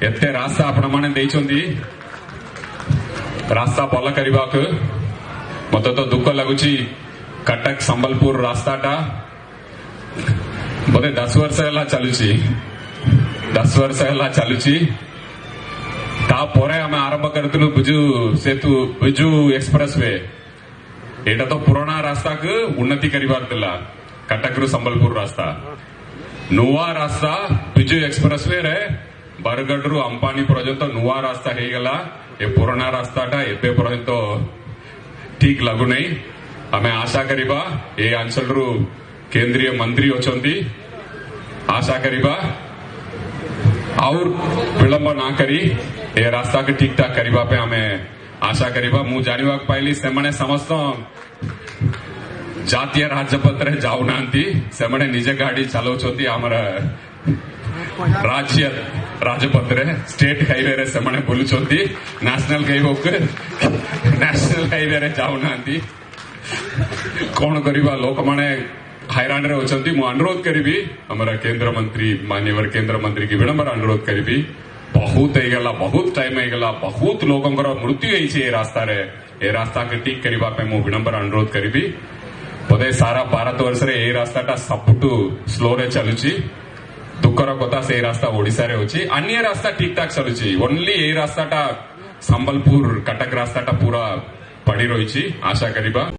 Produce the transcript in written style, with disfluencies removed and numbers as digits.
एते रास्ता आपण माने देइछोंती रास्ता भल करबाक मत तो दुख लगुच कटक संबलपुर रास्ताटा बोधे 10 वर्ष है चलुची 10 वर्ष है चलुची तापरे आम आरंभ करथिलु बिजू सेतु बिजू एक्सप्रेस वे एटा तो पुराना रास्ता को उन्नति करिबार दिला कटक रु संबलपुर रास्ता नुआ रास्ता बिजू एक्सप्रेस वे रे बरगढ़ रु अंपानी पर्यंत नुआ रास्ता हे गला ए पुराना रास्ताटा एबे पर्यंत ठीक लागु नहीं आमे आशा करिबा ए अंचल रु केंद्रीय मंत्री अछंती आशा करिबा और विलंब ना करी ए रास्ता के ठीक ठाक करिबा पे हमें आशा करिबा मु जानिबा पाइली से माने समस्त जातीय राजपत्र जाऊ नांती से माने निजे गाड़ी चलाउछंती हमर राज्य राजपत्र स्टेट हाईवे रे से माने बोलुछंती नेशनल हाईवे रे जाऊ नांती कौन करिबा लोक माने हैरान रे होचंती मु अनुरोध करिबी हमरा केंद्र मंत्री माननीय केंद्र मंत्री की विनम्र अनुरोध करिबी बहुत हेगला बहुत टाइम हेगला बहुत लोकंकर मृत्यु होइछे ए रास्ता रे ए रास्ता के ठीक करिबा पे मु विनम्र अनुरोध करिबी बोधे सारा भारत वर्ष रे ए रास्ताटा सबटू स्लो रे चलुची दुखर कथा से रास्ता ओडिसा रे होची अन्य रास्ता ठीक ठाक चलुची ओनली ए रास्ताटा संबलपुर कटक रास्ताटा पूरा पड़ी रही आशा करिबा।